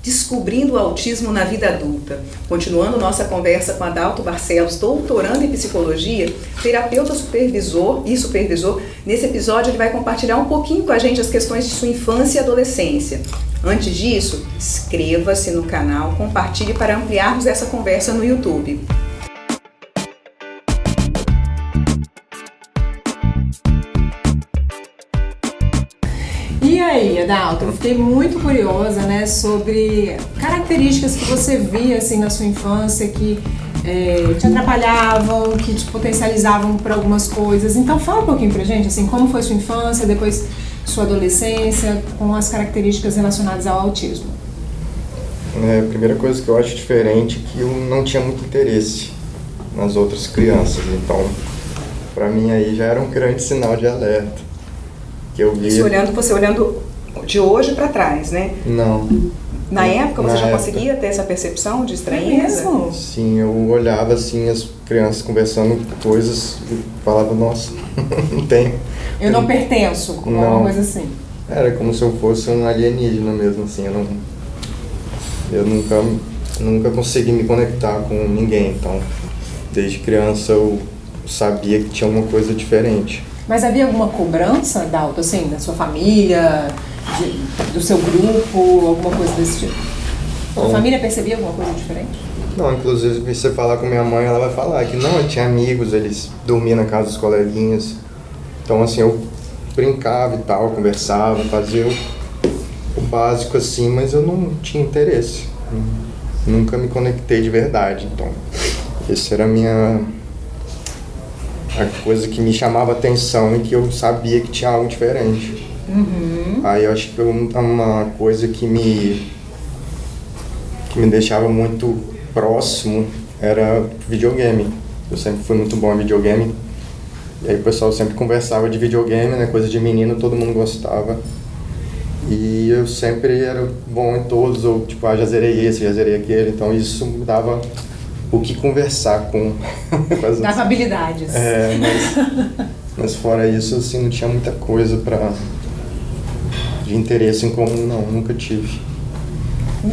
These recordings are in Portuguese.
Descobrindo o autismo na vida adulta. Continuando nossa conversa com Adalto Barcelos, doutorando em psicologia, terapeuta supervisor, nesse episódio ele vai compartilhar um pouquinho com a gente as questões de sua infância e adolescência. Antes disso, inscreva-se no canal, compartilhe para ampliarmos essa conversa no YouTube. E aí, Adalto, eu fiquei muito curiosa, né, sobre características que você via assim, na sua infância que te atrapalhavam, que te potencializavam para algumas coisas. Então fala um pouquinho pra gente, assim, como foi sua infância, depois sua adolescência, com as características relacionadas ao autismo. A primeira coisa que eu acho diferente é que eu não tinha muito interesse nas outras crianças, então para mim aí já era um grande sinal de alerta. Que eu via... Você olhando de hoje para trás, né? Não. Na época você já conseguia ter essa percepção de estranheza? É mesmo? Sim, eu olhava assim as crianças conversando coisas e falava, nossa, não tem. Eu não pertenço, como alguma coisa assim. Era como se eu fosse um alienígena mesmo, assim, eu nunca consegui me conectar com ninguém, então desde criança eu sabia que tinha alguma coisa diferente. Mas havia alguma cobrança, Adalto, assim, da sua família, do seu grupo, alguma coisa desse tipo? Sua família percebia alguma coisa diferente? Não, inclusive se você falar com minha mãe, ela vai falar que não, eu tinha amigos, eles dormiam na casa dos coleguinhas. Então assim, eu brincava e tal, conversava, fazia o básico assim, mas eu não tinha interesse. Nunca me conectei de verdade, então essa era a coisa que me chamava atenção e que eu sabia que tinha algo diferente. Aí eu acho que uma coisa que me deixava muito próximo era videogame. Eu sempre fui muito bom em videogame. E aí o pessoal sempre conversava de videogame, né? Coisa de menino, todo mundo gostava. E eu sempre era bom em todos, ou tipo, já zerei esse, já zerei aquele. Então isso me dava o que conversar com... Dava habilidades. Mas fora isso, assim, não tinha muita coisa de interesse em comum, não, nunca tive.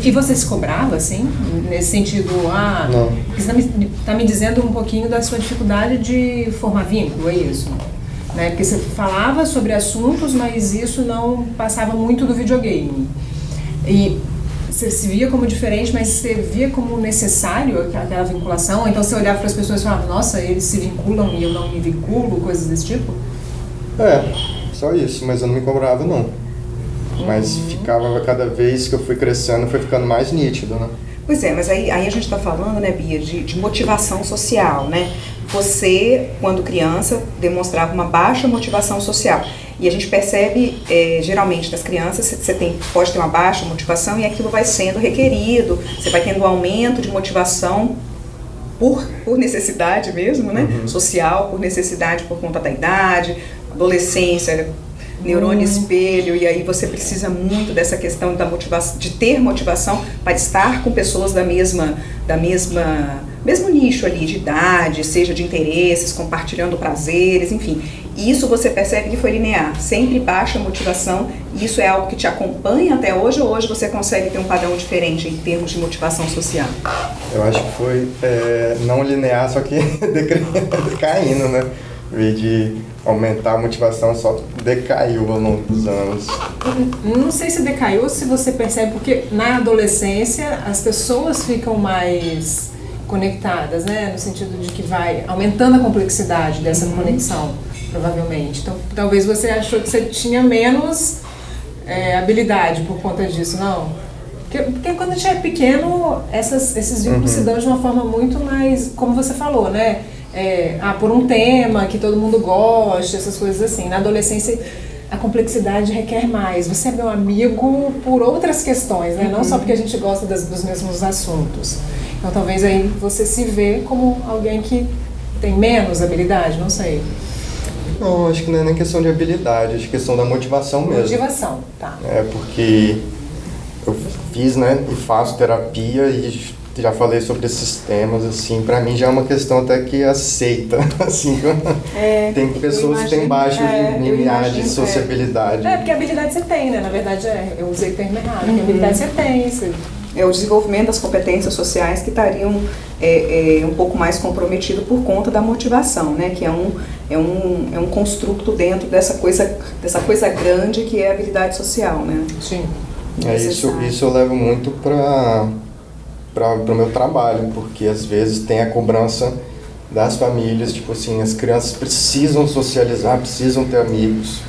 E você se cobrava, assim, nesse sentido, não. Você está me dizendo um pouquinho da sua dificuldade de formar vínculo, é isso? Né? Porque você falava sobre assuntos, mas isso não passava muito do videogame. E você se via como diferente, mas você via como necessário aquela vinculação? Então você olhava para as pessoas e falava, nossa, eles se vinculam e eu não me vinculo, coisas desse tipo? Só isso, mas eu não me cobrava, não. Mas ficava, cada vez que eu fui crescendo, foi ficando mais nítido, né? Pois é, mas aí a gente está falando, né, Bia, de motivação social, né? Você, quando criança, demonstrava uma baixa motivação social. E a gente percebe, geralmente, nas crianças, você pode ter uma baixa motivação e aquilo vai sendo requerido, você vai tendo um aumento de motivação por necessidade mesmo, né? Social, por necessidade por conta da idade, adolescência, neurônio espelho, e aí você precisa muito dessa questão da motivação, de ter motivação para estar com pessoas mesmo nicho ali de idade, seja de interesses, compartilhando prazeres, enfim. E isso você percebe que foi linear, sempre baixa motivação, e isso é algo que te acompanha até hoje, ou hoje você consegue ter um padrão diferente em termos de motivação social? Eu acho que foi não linear, só que decaindo, né? Em vez de aumentar a motivação, só decaiu ao longo dos anos. Não sei se decaiu ou se você percebe, porque na adolescência as pessoas ficam mais conectadas, né? No sentido de que vai aumentando a complexidade dessa conexão, provavelmente. Então, talvez você achou que você tinha menos habilidade por conta disso, não? Porque quando a gente é pequeno, esses vínculos se dão de uma forma muito mais, como você falou, né? Por um tema que todo mundo gosta, essas coisas assim. Na adolescência, a complexidade requer mais. Você é meu amigo por outras questões, né? Não só porque a gente gosta dos mesmos assuntos. Então, talvez aí você se vê como alguém que tem menos habilidade, não sei. Não, acho que não é nem questão de habilidade, acho que é questão da motivação mesmo. Motivação, tá. Porque eu fiz, né, e faço terapia e já falei sobre esses temas, assim, pra mim já é uma questão até que aceita, assim, tem pessoas que têm baixo limiar de sociabilidade. Porque a habilidade você tem, né, na verdade eu usei o termo errado, porque a habilidade você tem, você É o desenvolvimento das competências sociais que estariam um pouco mais comprometido por conta da motivação, né? Que é um construto dentro dessa coisa grande que é a habilidade social, né? Sim. Isso eu levo muito para o meu trabalho, porque às vezes tem a cobrança das famílias, tipo assim, as crianças precisam socializar, precisam ter amigos.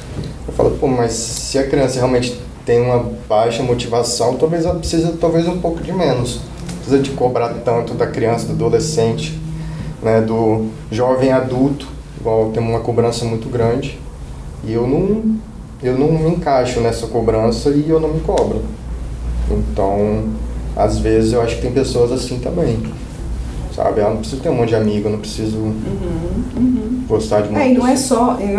Eu falo, pô, mas se a criança realmente tem uma baixa motivação, talvez ela precise um pouco de menos. Não precisa de cobrar tanto da criança, do adolescente, né, do jovem adulto, igual tem uma cobrança muito grande. E eu não me encaixo nessa cobrança e eu não me cobro. Então, às vezes eu acho que tem pessoas assim também. Sabe? Eu não preciso ter um monte de amigo, eu não preciso gostar de muita e não é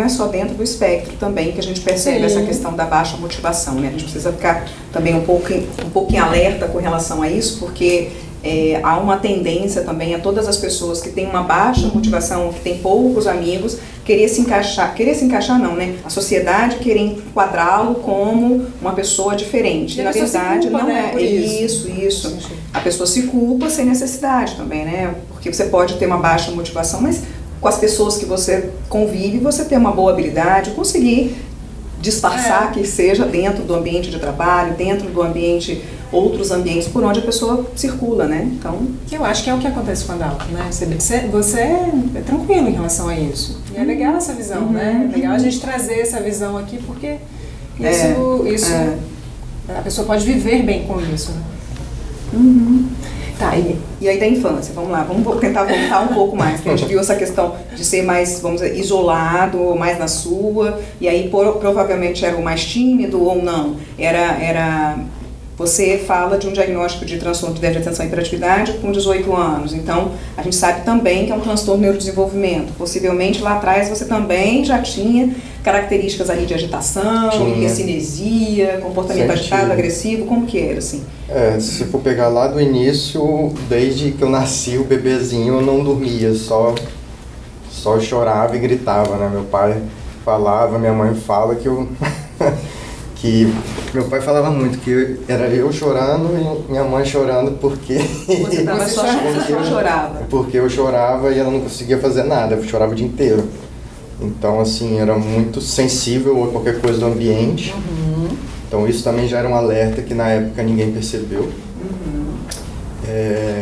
só dentro do espectro também que a gente percebe essa questão da baixa motivação, né? A gente precisa ficar também um pouquinho alerta com relação a isso, porque há uma tendência também a todas as pessoas que têm uma baixa motivação, que têm poucos amigos, querer se encaixar não, né? A sociedade querer enquadrá-lo como uma pessoa diferente. E na verdade não é isso. A pessoa se culpa sem necessidade também, né? Porque você pode ter uma baixa motivação, mas com as pessoas que você convive, você ter uma boa habilidade, conseguir disfarçar que seja dentro do ambiente de trabalho, dentro do ambiente, outros ambientes por onde a pessoa circula, né? Então, eu acho que é o que acontece com a Dalton, né? Você é tranquilo em relação a isso. E é legal essa visão, né? É legal a gente trazer essa visão aqui, porque isso a pessoa pode viver bem com isso, né? Tá, e aí da infância, vamos lá, vamos tentar voltar um pouco mais, porque a gente viu essa questão de ser mais, vamos dizer, isolado, mais na sua, e aí provavelmente era o mais tímido ou não, você fala de um diagnóstico de transtorno de déficit de atenção e hiperatividade com 18 anos, então a gente sabe também que é um transtorno de neurodesenvolvimento, possivelmente lá atrás você também já tinha características ali de agitação, cinesia, comportamento agitado, agressivo, como que era assim? Se for pegar lá do início, desde que eu nasci, o bebezinho eu não dormia, só chorava e gritava, né? Meu pai falava, minha mãe fala que meu pai falava muito que era eu chorando e minha mãe chorando porque Você chorava. Porque eu chorava e ela não conseguia fazer nada, eu chorava o dia inteiro. Então, assim, era muito sensível a qualquer coisa do ambiente. Então, isso também já era um alerta que na época ninguém percebeu.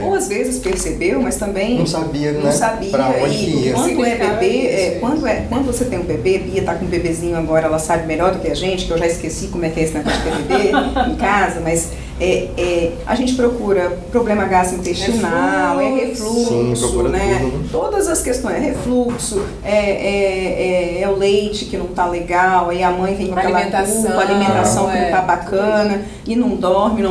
Ou às vezes percebeu, mas também não sabia, né? Pra onde ia. Quando é bebê, quando você tem um bebê, Bia tá com um bebezinho agora, ela sabe melhor do que a gente, que eu já esqueci como é que é esse negócio de ter bebê em casa, mas a gente procura problema gastrointestinal, refluxo, sim, né? Tudo. Todas as questões, refluxo, o leite que não tá legal, aí a mãe vem com aquela alimentação que não tá bacana, e não dorme,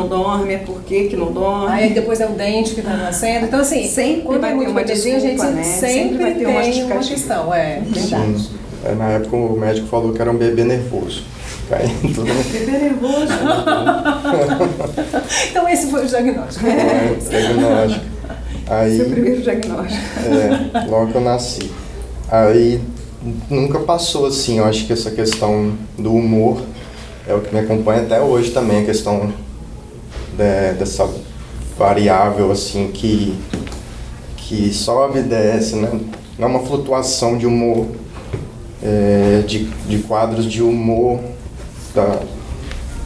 por que não dorme? Aí depois é o dente que tá nascendo, então assim, sempre vai ter uma desculpa, a gente sempre vai ter uma questão, verdade. Sim. Na época o médico falou que era um bebê nervoso. Bebê nervoso. Então esse foi o diagnóstico. Diagnóstico. Aí, seu primeiro diagnóstico. Logo que eu nasci. Aí nunca passou assim, eu acho que essa questão do humor é o que me acompanha até hoje também, a questão dessa variável assim que sobe e desce, né? Não é uma flutuação de humor, de quadros de humor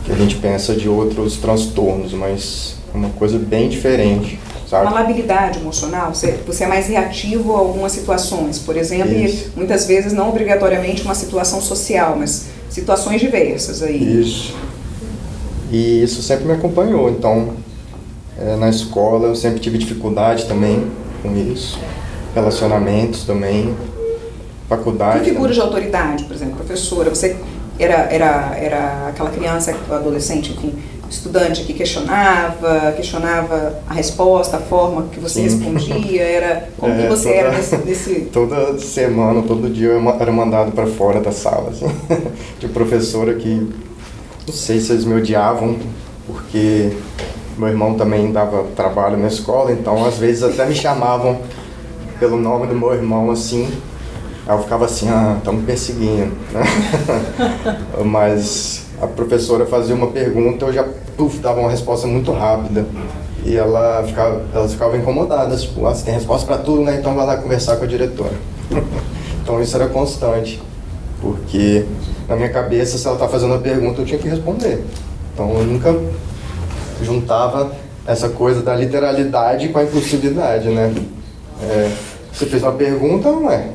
que a gente pensa de outros transtornos, mas é uma coisa bem diferente, sabe? Uma labilidade emocional, você é mais reativo a algumas situações, por exemplo, e muitas vezes não obrigatoriamente uma situação social, mas situações diversas aí. Isso. E isso sempre me acompanhou, então na escola eu sempre tive dificuldade também com isso, relacionamentos também, faculdade. Que figura de autoridade, por exemplo, professora, você era aquela criança, adolescente, enfim, estudante que questionava a resposta, a forma que você respondia, como que você era nesse... Toda semana, todo dia eu era mandado para fora da sala, assim, de professora que, não sei se eles me odiavam, porque meu irmão também dava trabalho na escola, então às vezes até me chamavam pelo nome do meu irmão, assim. Aí eu ficava assim, estão me perseguindo, né? Mas a professora fazia uma pergunta, eu já dava uma resposta muito rápida. E elas ficavam incomodadas, tipo, você tem resposta para tudo, né? Então vai lá conversar com a diretora. Então isso era constante, porque na minha cabeça, se ela está fazendo uma pergunta, eu tinha que responder. Então eu nunca juntava essa coisa da literalidade com a impulsividade, né? Você fez uma pergunta,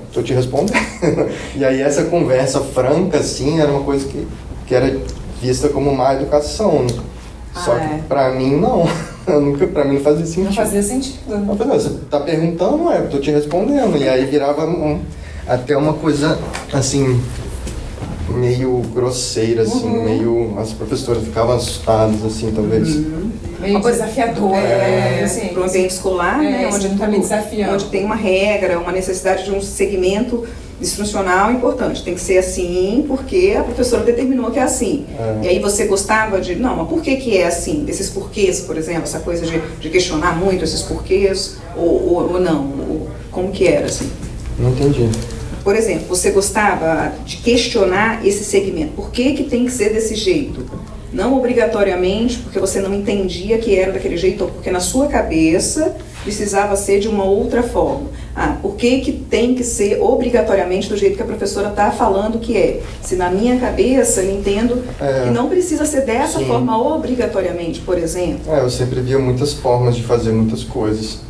estou te respondendo. E aí essa conversa franca, assim, era uma coisa que era vista como má educação, né? Só que pra mim não. Pra mim não fazia sentido. Não fazia sentido. Você tá perguntando, eu tô te respondendo. E aí virava até uma coisa assim, meio grosseira, assim, meio. As professoras ficavam assustadas, assim, talvez. Meio desafiadora, assim, para o ambiente escolar, né? Onde tá me desafiando. Onde tem uma regra, uma necessidade de um segmento instrucional importante. Tem que ser assim, porque a professora determinou que é assim. E aí você gostava de... Não, mas por que é assim? Desses porquês, por exemplo, essa coisa de questionar muito esses porquês, ou não? Como que era, assim? Não entendi. Por exemplo, você gostava de questionar esse segmento. Por que tem que ser desse jeito? Não obrigatoriamente porque você não entendia que era daquele jeito, ou porque na sua cabeça precisava ser de uma outra forma. Por que tem que ser obrigatoriamente do jeito que a professora está falando que é? Se na minha cabeça eu entendo que não precisa ser dessa forma obrigatoriamente, por exemplo. Eu sempre via muitas formas de fazer muitas coisas.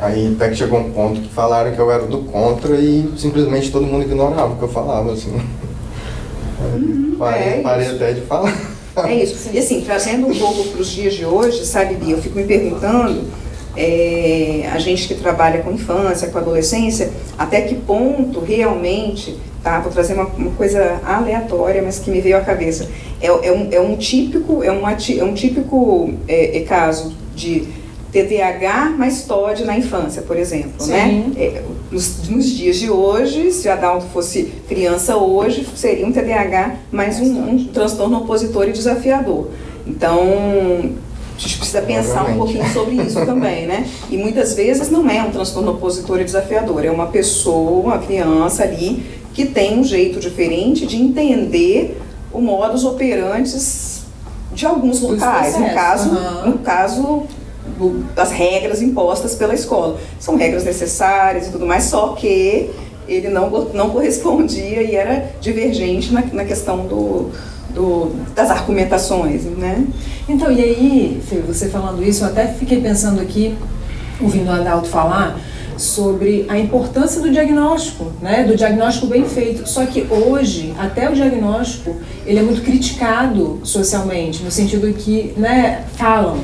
Aí até que chegou um ponto que falaram que eu era do contra e simplesmente todo mundo ignorava o que eu falava, assim. Parei até de falar. É isso. E assim, trazendo um pouco para os dias de hoje, sabe, Bia, eu fico me perguntando, a gente que trabalha com infância, com adolescência, até que ponto realmente, vou trazer uma coisa aleatória, mas que me veio à cabeça, é um típico caso de TDAH mais TOD na infância, por exemplo, né? Nos dias de hoje, se a Adalto fosse criança hoje, seria um TDAH mais um transtorno opositor e desafiador. Então, a gente precisa pensar um pouquinho sobre isso também, né? E muitas vezes não é um transtorno opositor e desafiador, é uma pessoa, uma criança ali, que tem um jeito diferente de entender o modus operandi de alguns locais, no caso das regras impostas pela escola. São regras necessárias e tudo mais, só que ele não correspondia e era divergente na questão das argumentações, né? Então, e aí, Fê, você falando isso, eu até fiquei pensando aqui, ouvindo o Adalto falar, sobre a importância do diagnóstico, né? Do diagnóstico bem feito. Só que hoje, até o diagnóstico, ele é muito criticado socialmente, no sentido que, né, falam,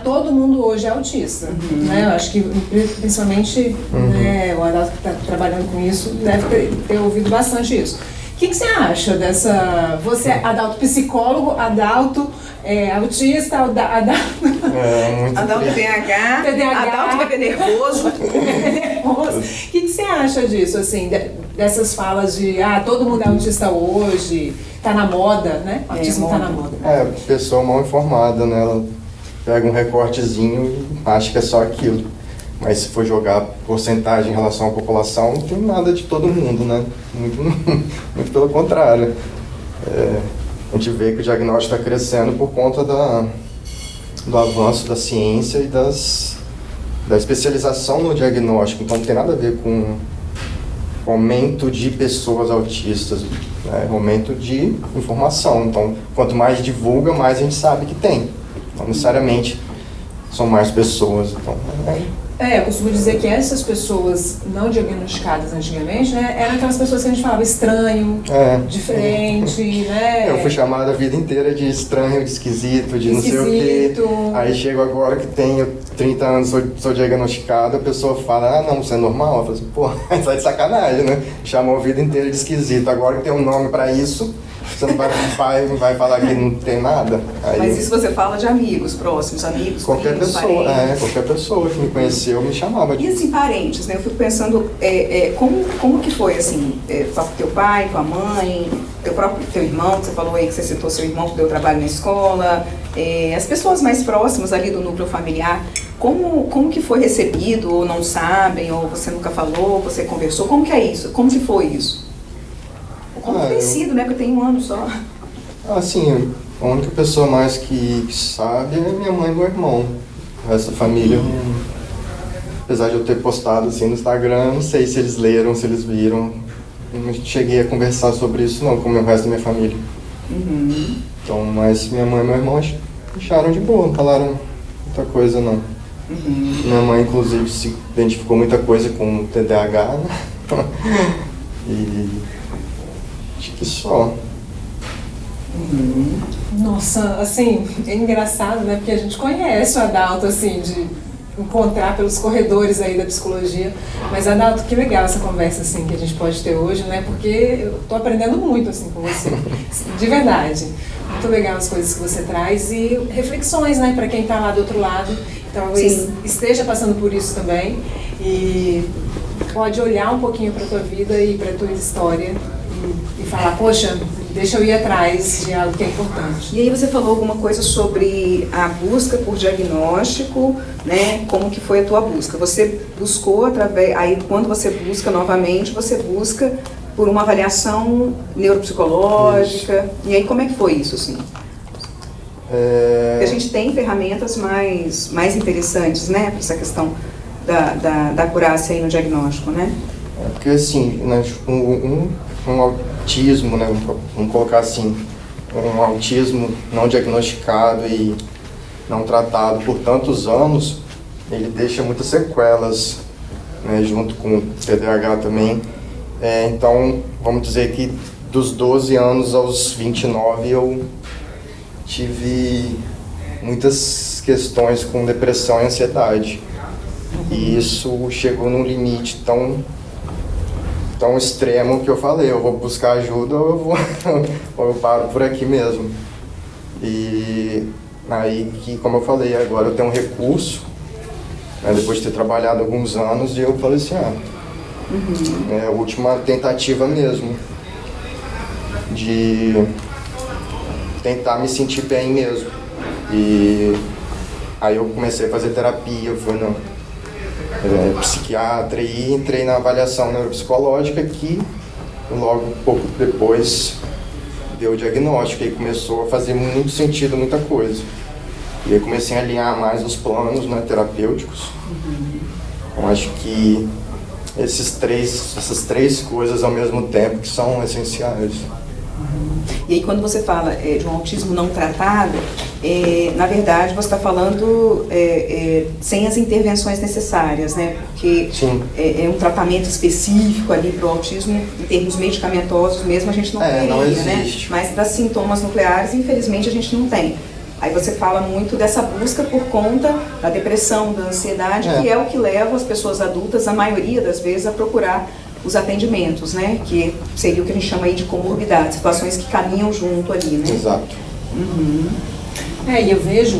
todo mundo hoje é autista, né? Eu acho que principalmente né, o Adalto que está trabalhando com isso deve ter ouvido bastante isso. O que você acha dessa... Você é Adalto psicólogo, Adalto autista, Adalto... Adalto TDAH, Adalto bebê nervoso. O que você acha disso, assim, dessas falas de todo mundo é autista hoje, tá na moda, né? O autismo tá na moda. Pessoa mal informada, né? Ela pega um recortezinho e acha que é só aquilo. Mas se for jogar porcentagem em relação à população, não tem nada de todo mundo, né? Muito pelo contrário. A gente vê que o diagnóstico está crescendo por conta do avanço da ciência e da especialização no diagnóstico. Então não tem nada a ver com o aumento de pessoas autistas, né? Aumento de informação. Então, quanto mais divulga, mais a gente sabe que tem. Não necessariamente são mais pessoas. Então, eu costumo dizer que essas pessoas não diagnosticadas antigamente, né, eram aquelas pessoas que a gente falava estranho, diferente, né? Eu fui chamado a vida inteira de estranho, de esquisito, de não sei o quê. Aí chego agora que tenho 30 anos, sou diagnosticado, a pessoa fala, não, você é normal? Eu falo assim, pô, sai de sacanagem, né? Chamou a vida inteira de esquisito. Agora que tem um nome pra isso, você não vai falar que não tem nada. Aí, mas isso você fala de amigos próximos, amigos, qualquer primos, pessoa, parentes. Qualquer pessoa que me conheceu me chamava de... E assim, parentes, né? Eu fico pensando, como que foi, assim, teu pai, tua mãe, teu irmão, que você falou aí que você citou seu irmão que deu trabalho na escola, as pessoas mais próximas ali do núcleo familiar, como que foi recebido, ou não sabem, ou você nunca falou, você conversou, como que é isso? Como que foi isso? Como que tem sido, né? Porque tem um ano só. Assim, a única pessoa mais que sabe é minha mãe e meu irmão. O resto da família, apesar de eu ter postado assim no Instagram, não sei se eles leram, se eles viram. Não cheguei a conversar sobre isso não, com o resto da minha família. Então, mas minha mãe e meu irmão acharam de boa, não falaram muita coisa não. Minha mãe, inclusive, se identificou muita coisa com o TDAH, né? E acho que só. Nossa, assim, é engraçado, né? Porque a gente conhece o Adalto, assim, de encontrar pelos corredores aí da psicologia. Mas, Adalto, que legal essa conversa, assim, que a gente pode ter hoje, né? Porque eu tô aprendendo muito, assim, com você. De verdade. Muito legal as coisas que você traz e reflexões, né? Para quem tá lá do outro lado. Talvez esteja passando por isso também. E pode olhar um pouquinho para tua vida e para tua história e falar, poxa, deixa eu ir atrás de algo que é importante. E aí você falou alguma coisa sobre a busca por diagnóstico, né? Como que foi a tua busca? Você buscou através, aí quando você busca novamente, você busca por uma avaliação neuropsicológica. Isso. E aí como é que foi isso, assim? Porque a gente tem ferramentas mais interessantes, né, para essa questão da acurácia aí no diagnóstico, né? Porque assim, um autismo, né, vamos colocar assim, um autismo não diagnosticado e não tratado por tantos anos, ele deixa muitas sequelas, né, junto com o TDAH também. Então, vamos dizer que dos 12 anos aos 29 eu tive muitas questões com depressão e ansiedade. E isso chegou num limite tão extremo que eu falei, eu vou buscar ajuda ou eu paro por aqui mesmo. E aí, que, como eu falei, agora eu tenho um recurso, né, depois de ter trabalhado alguns anos, e eu falei assim, é a última tentativa mesmo de tentar me sentir bem mesmo. E aí eu comecei a fazer terapia, eu fui no psiquiatra e entrei na avaliação neuropsicológica que logo pouco depois deu o diagnóstico e começou a fazer muito sentido muita coisa. E aí comecei a alinhar mais os planos, né, terapêuticos. Eu acho que essas três coisas ao mesmo tempo que são essenciais. E aí quando você fala de um autismo não tratado, na verdade você está falando sem as intervenções necessárias, né? Porque é um tratamento específico ali para o autismo, em termos medicamentosos mesmo, a gente não tem, não existe. Né? Mas para sintomas nucleares, infelizmente, a gente não tem. Aí você fala muito dessa busca por conta da depressão, da ansiedade, que é o que leva as pessoas adultas, a maioria das vezes, a procurar os atendimentos, né? Que seria o que a gente chama aí de comorbidade, situações que caminham junto ali, né? Exato. E eu vejo,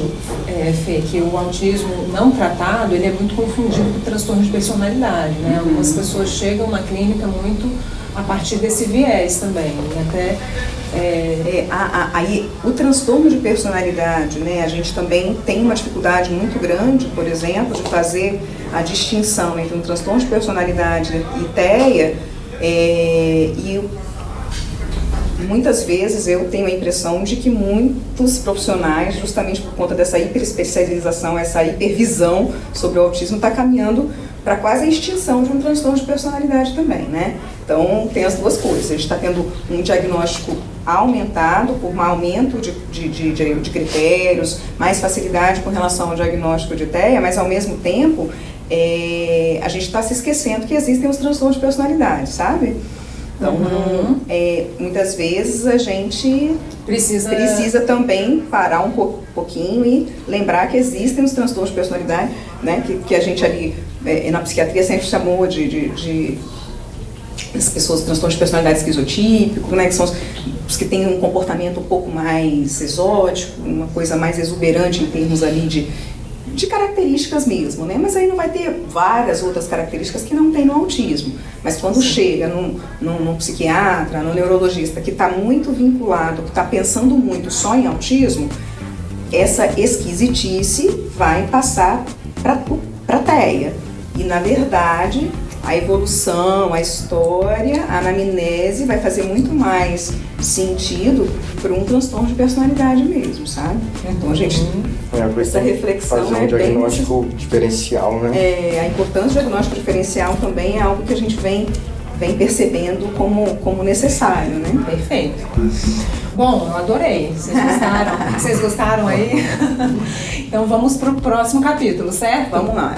Fê, que o autismo não tratado, ele é muito confundido com transtorno de personalidade, né? Algumas pessoas chegam na clínica muito a partir desse viés também, até... Aí o transtorno de personalidade, né, a gente também tem uma dificuldade muito grande, por exemplo, de fazer a distinção entre um transtorno de personalidade e TEA, e muitas vezes eu tenho a impressão de que muitos profissionais, justamente por conta dessa hiperespecialização, essa hipervisão sobre o autismo, está caminhando para quase a extinção de um transtorno de personalidade também, né? Então, tem as duas coisas. A gente está tendo um diagnóstico aumentado por um aumento de critérios, mais facilidade com relação ao diagnóstico de TEA, mas, ao mesmo tempo, a gente está se esquecendo que existem os transtornos de personalidade, sabe? Então, muitas vezes a gente precisa também parar um pouquinho e lembrar que existem os transtornos de personalidade, né, que a gente ali na psiquiatria sempre chamou de as pessoas transtornos de personalidade esquizotípico, né, que são os que têm um comportamento um pouco mais exótico, uma coisa mais exuberante em termos ali de características mesmo, né? Mas aí não vai ter várias outras características que não tem no autismo. Mas quando chega num psiquiatra, num neurologista que está muito vinculado, que está pensando muito só em autismo, essa esquisitice vai passar para TEA. E, na verdade, a evolução, a história, a anamnese vai fazer muito mais sentido para um transtorno de personalidade mesmo, sabe? Então a gente, essa reflexão fazer um é diagnóstico diferencial, né? A importância do diagnóstico diferencial também é algo que a gente vem percebendo como necessário, né? Perfeito. Bom, eu adorei. Vocês gostaram? Vocês gostaram aí? Então vamos para o próximo capítulo, certo? Vamos lá.